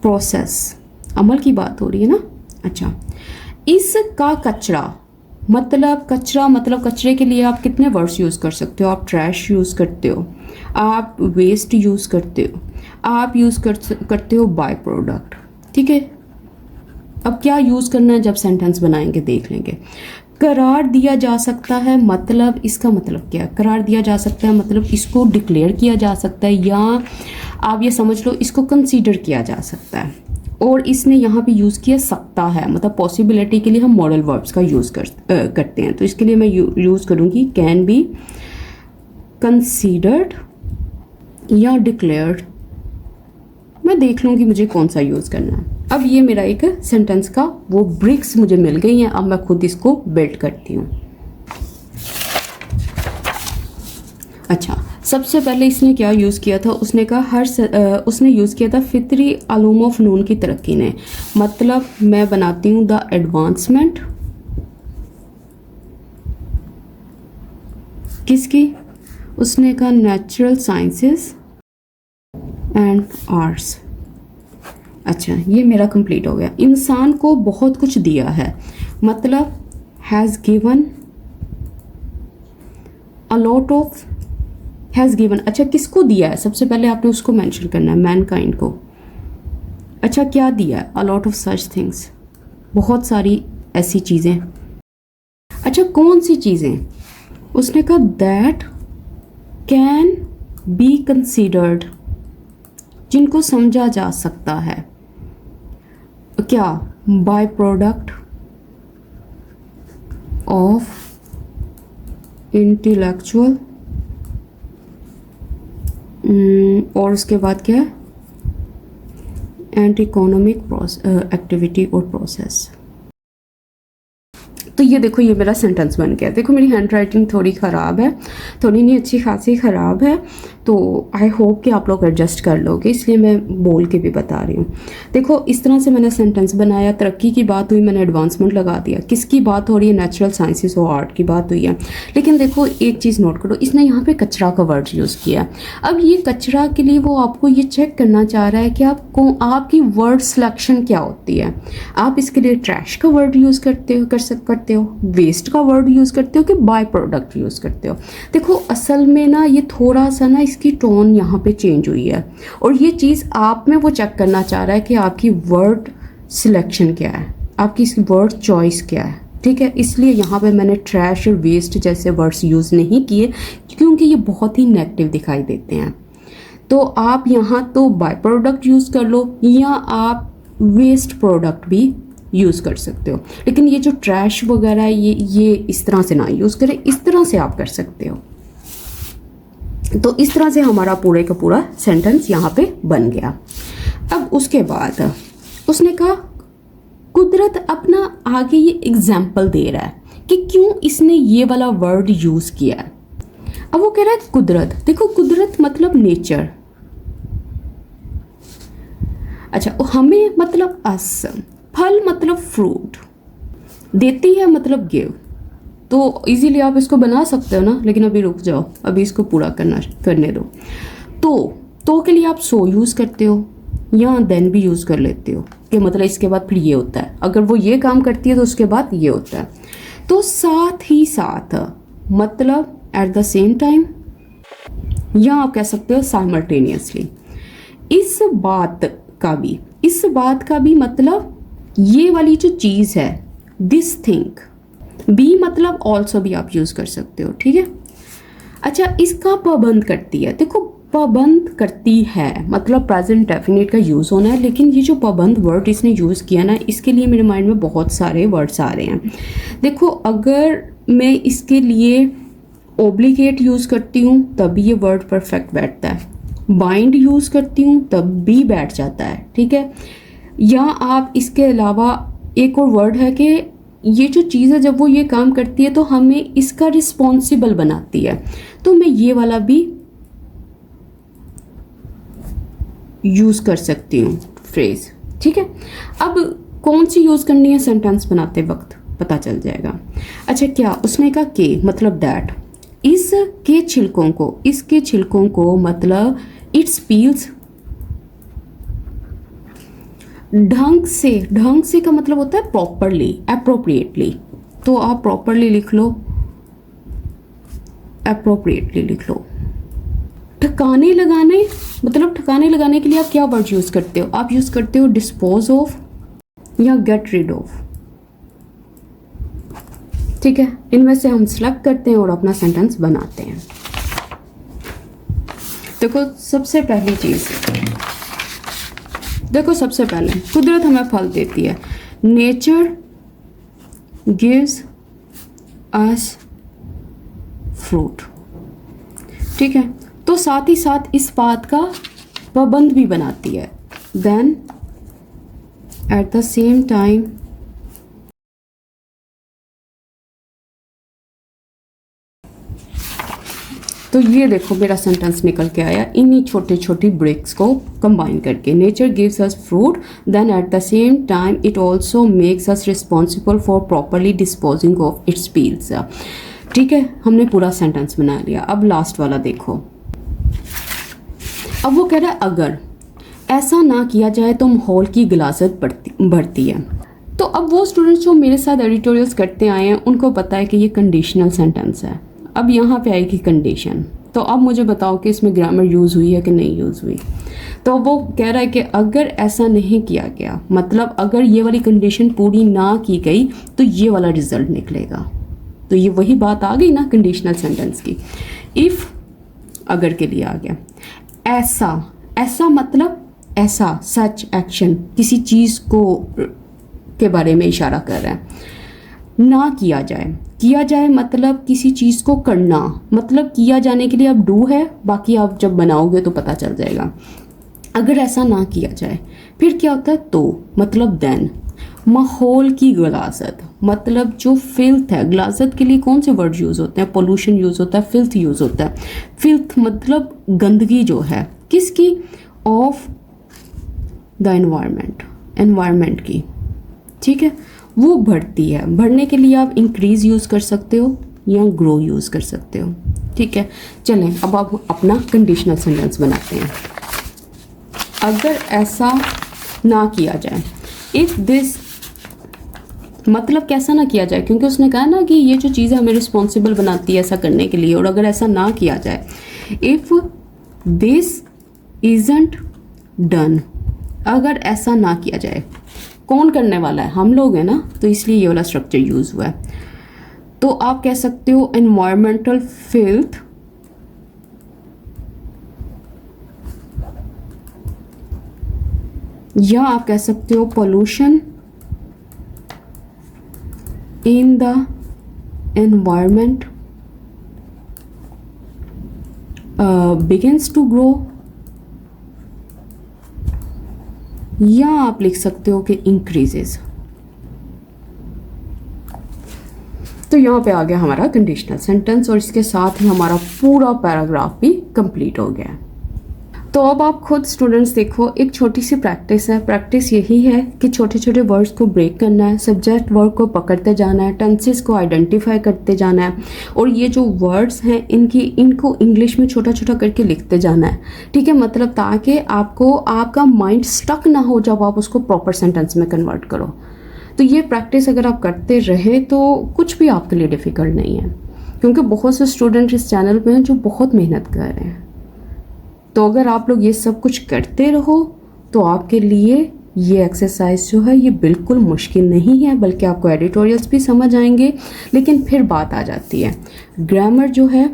Speaker 1: प्रोसेस, अमल की बात हो रही है ना। अच्छा, इसका कचरा मतलब कचरे के लिए आप कितने वर्ड्स यूज़ कर सकते हो? आप ट्रैश यूज़ करते हो, आप वेस्ट यूज़ करते हो, आप यूज़ करते हो बाय प्रोडक्ट। ठीक है, अब क्या यूज़ करना है जब सेंटेंस बनाएंगे देख लेंगे। करार दिया जा सकता है, मतलब इसका मतलब क्या है? करार दिया जा सकता है मतलब इसको डिक्लेयर किया जा सकता है, या आप ये समझ लो इसको कंसीडर किया जा सकता है। और इसने यहाँ पे यूज़ किया सकता है, मतलब पॉसिबिलिटी के लिए हम मॉडल वर्ब्स का यूज़ करते हैं। तो इसके लिए मैं यूज़ करूँगी कैन बी कंसीडर्ड या डिक्लेयर्ड। मैं देख लूँगी मुझे कौन सा यूज़ करना है। अब ये मेरा एक सेंटेंस का वो ब्रिक्स मुझे मिल गई हैं, अब मैं खुद इसको बिल्ड करती हूँ। अच्छा, सबसे पहले इसने क्या यूज़ किया था? उसने कहा उसने यूज़ किया था फितरी अलूम ऑफ नून की तरक्की ने, मतलब मैं बनाती हूँ द एडवांसमेंट किसकी? उसने कहा नेचुरल साइंसेस एंड आर्ट्स। अच्छा, ये मेरा कंप्लीट हो गया। इंसान को बहुत कुछ दिया है, मतलब has given a lot of, has given. अच्छा, किसको दिया है? सबसे पहले आपने उसको मेंशन करना है, मैनकाइंड को। अच्छा, क्या दिया है? अ लॉट ऑफ सच थिंग्स, बहुत सारी ऐसी चीज़ें। अच्छा, कौन सी चीज़ें? उसने कहा दैट कैन बी कंसीडर्ड, जिनको समझा जा सकता है। क्या? बाय प्रोडक्ट ऑफ इंटेलेक्चुअल, और उसके बाद क्या है? एंड इकोनॉमिक एक्टिविटी और प्रोसेस। तो ये देखो, ये मेरा सेंटेंस बन गया। देखो मेरी हैंड राइटिंग थोड़ी ख़राब है, थोड़ी नहीं अच्छी खासी ख़राब है, तो आई होप कि आप लोग एडजस्ट कर लोगे, इसलिए मैं बोल के भी बता रही हूँ। देखो इस तरह से मैंने सेंटेंस बनाया, तरक्की की बात हुई, मैंने एडवांसमेंट लगा दिया। किसकी बात हो रही है? नेचुरल साइंसेस और आर्ट की बात हुई है। लेकिन देखो एक चीज़ नोट करो, इसने यहाँ पर कचरा का वर्ड यूज़ किया। अब ये कचरा के लिए वो आपको ये चेक करना चाह रहा है कि आपकी वर्ड सिलेक्शन क्या होती है। आप इसके लिए ट्रैश का वर्ड यूज़ करते हो, वेस्ट का वर्ड यूज़ करते हो, कि बाय प्रोडक्ट यूज़ करते हो। देखो असल में ना ये थोड़ा सा ना इसकी टोन यहाँ पे चेंज हुई है, और ये चीज़ आप में वो चेक करना चाह रहा है कि आपकी वर्ड सिलेक्शन क्या है, आपकी इसकी वर्ड चॉइस क्या है। ठीक है, इसलिए यहाँ पे मैंने ट्रैश और वेस्ट जैसे वर्ड्स यूज़ नहीं किए, क्योंकि ये बहुत ही नेगेटिव दिखाई देते हैं। तो आप यहाँ तो बाय प्रोडक्ट यूज़ कर लो, या आप वेस्ट प्रोडक्ट भी यूज़ कर सकते हो। लेकिन ये जो ट्रैश वगैरह ये इस तरह से ना यूज़ करें, इस तरह से आप कर सकते हो। तो इस तरह से हमारा पूरे का पूरा सेंटेंस यहाँ पे बन गया। अब उसके बाद उसने कहा कुदरत अपना आगे ये एग्जाम्पल दे रहा है कि क्यों इसने ये वाला वर्ड यूज़ किया है। अब वो कह रहा है कुदरत, देखो कुदरत मतलब नेचर। अच्छा, हमें मतलब अस, फल मतलब फ्रूट, देती है मतलब गिव। तो इजीली आप इसको बना सकते हो ना, लेकिन अभी रुक जाओ, अभी इसको पूरा करने दो। तो के लिए आप सो यूज़ करते हो, या देन भी यूज़ कर लेते हो, कि मतलब इसके बाद फिर ये होता है। अगर वो ये काम करती है तो उसके बाद ये होता है। तो साथ ही साथ मतलब एट द सेम टाइम, या आप कह सकते हो साइमल्टेनियसली। इस बात का भी मतलब ये वाली जो चीज़ है, दिस थिंग, बी मतलब ऑल्सो भी आप यूज़ कर सकते हो। ठीक है, अच्छा इसका पाबंद करती है। देखो पाबंद करती है मतलब प्रेजेंट डेफिनेट का यूज़ होना है, लेकिन ये जो पाबंद वर्ड इसने यूज़ किया ना, इसके लिए मेरे माइंड में बहुत सारे वर्ड्स आ रहे हैं। देखो अगर मैं इसके लिए ओब्लिगेट यूज़ करती हूँ तब ये वर्ड परफेक्ट बैठता है, बाइंड यूज़ करती हूँ तब भी बैठ जाता है। ठीक है, या आप इसके अलावा एक और वर्ड है कि ये जो चीज़ है जब वो ये काम करती है तो हमें इसका रिस्पॉन्सिबल बनाती है, तो मैं ये वाला भी यूज़ कर सकती हूँ फ्रेज। ठीक है, अब कौन सी यूज़ करनी है सेंटेंस बनाते वक्त पता चल जाएगा। अच्छा, क्या उसने कहा के मतलब दैट, इसके छिलकों को मतलब इट्स पील्स ढंग से का मतलब होता है प्रॉपरली, अप्रोप्रिएटली, तो आप प्रॉपरली लिख लो, अप्रोप्रिएटली लिख लो। ठिकाने लगाने के लिए आप क्या वर्ड यूज करते हो? आप यूज करते हो डिस्पोज ऑफ या गेट रिड ऑफ। ठीक है, इनमें से हम सिलेक्ट करते हैं और अपना सेंटेंस बनाते हैं। देखो सबसे पहले कुदरत हमें फल देती है, नेचर गिव्स अस फ्रूट। ठीक है, तो साथ ही साथ इस बात का पाबंद भी बनाती है, then at the same time तो ये देखो मेरा सेंटेंस निकल के आया इन्हीं छोटे छोटी ब्रेक्स को कंबाइन करके। Nature gives us fruit, then at the same time it also makes us responsible for properly disposing of its peels. ठीक है, हमने पूरा सेंटेंस बना लिया। अब लास्ट वाला देखो, अब वो कह रहा है अगर ऐसा ना किया जाए तो माहौल की गिलाजत बढ़ती है। तो अब वो स्टूडेंट्स जो मेरे साथ एडिटोरियल्स करते आए हैं उनको पता है कि ये कंडीशनल सेंटेंस है। अब यहाँ पे आएगी कंडीशन, तो अब मुझे बताओ कि इसमें ग्रामर यूज़ हुई है कि नहीं यूज़ हुई। तो वो कह रहा है कि अगर ऐसा नहीं किया गया, मतलब अगर ये वाली कंडीशन पूरी ना की गई तो ये वाला रिजल्ट निकलेगा। तो ये वही बात आ गई ना कंडीशनल सेंटेंस की। इफ़ अगर के लिए आ गया, ऐसा मतलब ऐसा, सच, एक्शन, किसी चीज़ को के बारे में इशारा कर रहा है। ना किया जाए मतलब किसी चीज़ को करना, मतलब किया जाने के लिए अब डू है, बाकी आप जब बनाओगे तो पता चल जाएगा। अगर ऐसा ना किया जाए फिर क्या होता है, तो मतलब देन। माहौल की गिलाजत मतलब जो फिल्थ है, गिलाजत के लिए कौन से वर्ड यूज़ होते हैं? पोल्यूशन यूज़ होता है, फिल्थ यूज़ होता है। फिल्थ मतलब गंदगी जो है, किसकी? ऑफ द एनवायरनमेंट की। ठीक है, वो बढ़ती है। बढ़ने के लिए आप इंक्रीज यूज़ कर सकते हो या ग्रो यूज़ कर सकते हो। ठीक है, चलें अब आप अपना कंडीशनल सेंटेंस बनाते हैं। अगर ऐसा ना किया जाए, इफ़ दिस मतलब कैसा ना किया जाए, क्योंकि उसने कहा ना कि ये जो चीज़ हमें रिस्पॉन्सिबल बनाती है ऐसा करने के लिए, और अगर ऐसा ना किया जाए, इफ़ दिस इजंट डन, अगर ऐसा ना किया जाए, कौन करने वाला है? हम लोग हैं ना, तो इसलिए ये वाला स्ट्रक्चर यूज़ हुआ है। तो आप कह सकते हो एनवायरमेंटल फिल्थ या आप कह सकते हो pollution in the environment begins to grow, या आप लिख सकते हो कि इंक्रीजेस। तो यहाँ पे आ गया हमारा कंडीशनल सेंटेंस और इसके साथ ही हमारा पूरा पैराग्राफ भी कंप्लीट हो गया। तो अब आप खुद स्टूडेंट्स देखो, एक छोटी सी प्रैक्टिस है। प्रैक्टिस यही है कि छोटे छोटे वर्ड्स को ब्रेक करना है, सब्जेक्ट वर्ड को पकड़ते जाना है, टेंसेस को आइडेंटिफाई करते जाना है, और ये जो वर्ड्स हैं इनको इंग्लिश में छोटा छोटा करके लिखते जाना है। ठीक है, मतलब ताकि आपका माइंड स्टक ना हो जब आप उसको प्रॉपर सेंटेंस में कन्वर्ट करो। तो ये प्रैक्टिस अगर आप करते रहे तो कुछ भी आपके लिए डिफ़िकल्ट नहीं है, क्योंकि बहुत से स्टूडेंट इस चैनल पे हैं जो बहुत मेहनत कर रहे हैं। तो अगर आप लोग ये सब कुछ करते रहो तो आपके लिए ये एक्सरसाइज जो है ये बिल्कुल मुश्किल नहीं है, बल्कि आपको एडिटोरियल्स भी समझ आएंगे। लेकिन फिर बात आ जाती है, ग्रामर जो है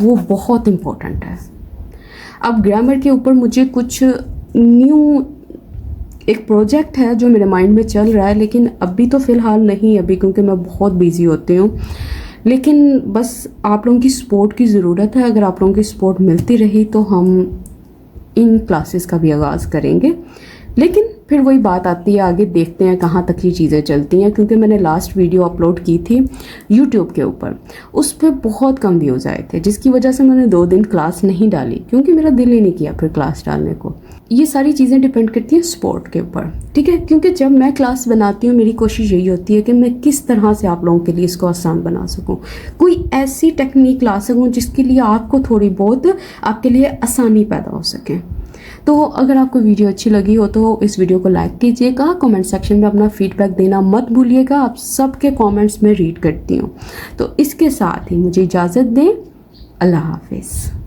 Speaker 1: वो बहुत इम्पोर्टेंट है। अब ग्रामर के ऊपर मुझे कुछ न्यू एक प्रोजेक्ट है जो मेरे माइंड में चल रहा है, लेकिन अभी तो फ़िलहाल नहीं, अभी क्योंकि मैं बहुत बिजी होती हूँ। लेकिन बस आप लोगों की सपोर्ट की ज़रूरत है। अगर आप लोगों की सपोर्ट मिलती रही तो हम इन क्लासेस का भी आगाज़ करेंगे। लेकिन फिर वही बात आती है, आगे देखते हैं कहाँ तक ये चीज़ें चलती हैं, क्योंकि मैंने लास्ट वीडियो अपलोड की थी यूट्यूब के ऊपर, उस पर बहुत कम व्यूज़ आए थे, जिसकी वजह से मैंने 2 दिन क्लास नहीं डाली, क्योंकि मेरा दिल ही नहीं किया फिर क्लास डालने को। ये सारी चीज़ें डिपेंड करती हैं स्पोर्ट के ऊपर, ठीक है। क्योंकि जब मैं क्लास बनाती हूँ मेरी कोशिश यही होती है कि मैं किस तरह से आप लोगों के लिए इसको आसान बना सकूँ, कोई ऐसी टेक्निक ला सकूँ जिसके लिए आपको थोड़ी बहुत आपके लिए आसानी पैदा हो सके। तो अगर आपको वीडियो अच्छी लगी हो तो इस वीडियो को लाइक कीजिएगा, कमेंट सेक्शन में अपना फीडबैक देना मत भूलिएगा, आप सबके कमेंट्स में रीड करती हूँ। तो इसके साथ ही मुझे इजाज़त दें, अल्लाह हाफिज़।